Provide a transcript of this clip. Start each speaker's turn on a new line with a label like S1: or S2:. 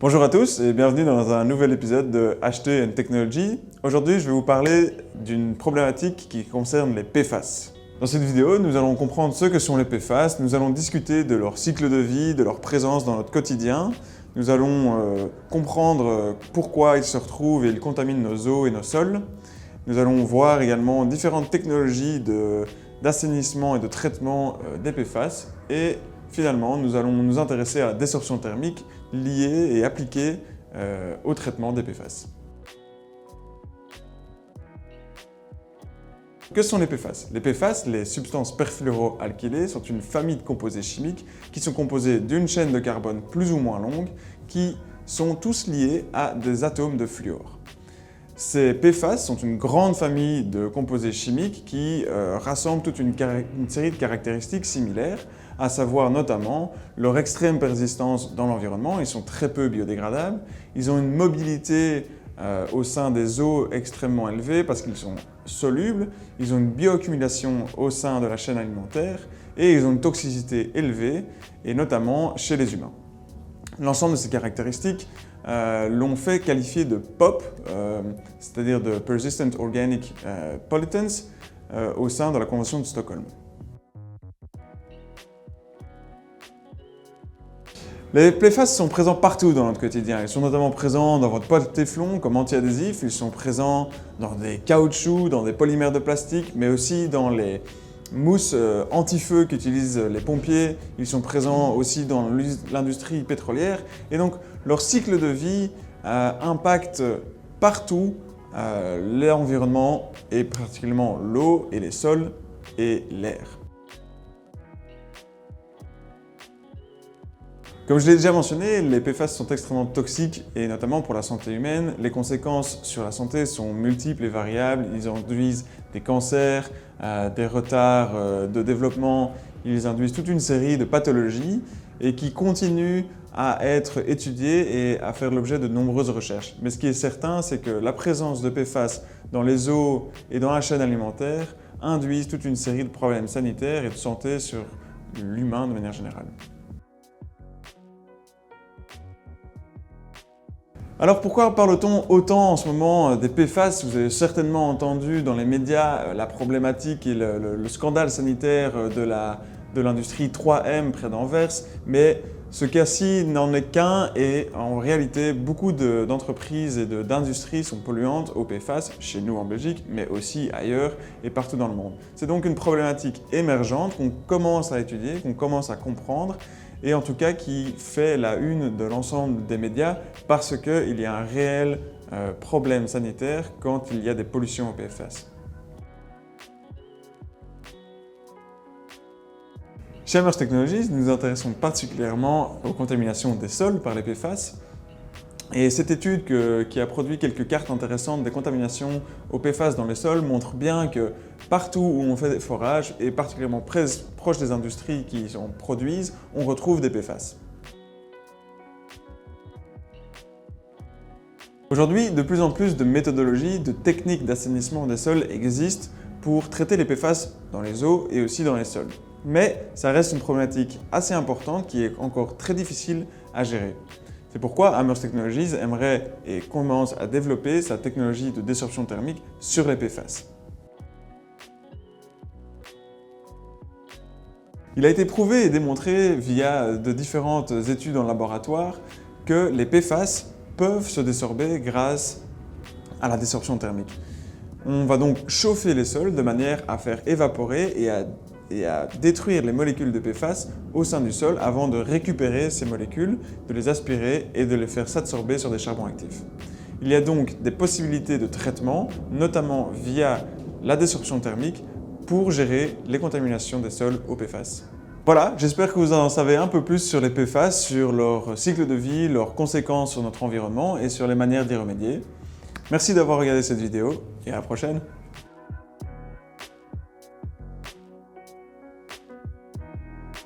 S1: Bonjour à tous et bienvenue dans un nouvel épisode de HT & Technology. Aujourd'hui, je vais vous parler d'une problématique qui concerne les PFAS. Dans cette vidéo, nous allons comprendre ce que sont les PFAS, nous allons discuter de leur cycle de vie, de leur présence dans notre quotidien. Nous allons comprendre pourquoi ils se retrouvent et ils contaminent nos eaux et nos sols. Nous allons voir également différentes technologies d'assainissement et de traitement des PFAS. Et finalement, nous allons nous intéresser à la désorption thermique liée et appliquée au traitement des PFAS. Que sont les PFAS? Les PFAS, les substances perfluoroalkylées, sont une famille de composés chimiques qui sont composés d'une chaîne de carbone plus ou moins longue qui sont tous liés à des atomes de fluor. Ces PFAS sont une grande famille de composés chimiques qui rassemblent toute une série de caractéristiques similaires, à savoir notamment leur extrême persistance dans l'environnement. Ils sont très peu biodégradables, ils ont une mobilité au sein des eaux extrêmement élevée parce qu'ils sont solubles, ils ont une bioaccumulation au sein de la chaîne alimentaire et ils ont une toxicité élevée, et notamment chez les humains. L'ensemble de ces caractéristiques l'ont fait qualifier de POP, c'est-à-dire de Persistent Organic Pollutants, au sein de la Convention de Stockholm. Les PFAS sont présents partout dans notre quotidien. Ils sont notamment présents dans votre pâte Téflon comme anti-adhésif, ils sont présents dans des caoutchoucs, dans des polymères de plastique, mais aussi dans les mousses anti-feu qu'utilisent les pompiers. Ils sont présents aussi dans l'industrie pétrolière. Et donc, leur cycle de vie impacte partout l'environnement, et particulièrement l'eau et les sols et l'air. Comme je l'ai déjà mentionné, les PFAS sont extrêmement toxiques et notamment pour la santé humaine. Les conséquences sur la santé sont multiples et variables. Ils induisent des cancers, des retards de développement, ils induisent toute une série de pathologies et qui continuent à être étudiées et à faire l'objet de nombreuses recherches. Mais ce qui est certain, c'est que la présence de PFAS dans les eaux et dans la chaîne alimentaire induisent toute une série de problèmes sanitaires et de santé sur l'humain de manière générale. Alors pourquoi parle-t-on autant en ce moment des PFAS? Vous avez certainement entendu dans les médias la problématique et le scandale sanitaire de l'industrie 3M près d'Anvers, mais ce cas-ci n'en est qu'un et en réalité beaucoup d'entreprises et d'industries sont polluantes aux PFAS, chez nous en Belgique, mais aussi ailleurs et partout dans le monde. C'est donc une problématique émergente qu'on commence à étudier, qu'on commence à comprendre, et en tout cas qui fait la une de l'ensemble des médias parce qu'il y a un réel problème sanitaire quand il y a des pollutions au PFAS. Chez Amherst Technologies, nous nous intéressons particulièrement aux contaminations des sols par les PFAS. Et cette étude qui a produit quelques cartes intéressantes des contaminations aux PFAS dans les sols montre bien que partout où on fait des forages, et particulièrement proche des industries qui en produisent, on retrouve des PFAS. Aujourd'hui, de plus en plus de méthodologies, de techniques d'assainissement des sols existent pour traiter les PFAS dans les eaux et aussi dans les sols. Mais ça reste une problématique assez importante qui est encore très difficile à gérer. C'est pourquoi Amherst Technologies aimerait et commence à développer sa technologie de désorption thermique sur les PFAS. Il a été prouvé et démontré via de différentes études en laboratoire que les PFAS peuvent se désorber grâce à la désorption thermique. On va donc chauffer les sols de manière à faire évaporer et à détruire les molécules de PFAS au sein du sol avant de récupérer ces molécules, de les aspirer et de les faire s'absorber sur des charbons actifs. Il y a donc des possibilités de traitement, notamment via la désorption thermique, pour gérer les contaminations des sols aux PFAS. Voilà, j'espère que vous en savez un peu plus sur les PFAS, sur leur cycle de vie, leurs conséquences sur notre environnement et sur les manières d'y remédier. Merci d'avoir regardé cette vidéo et à la prochaine!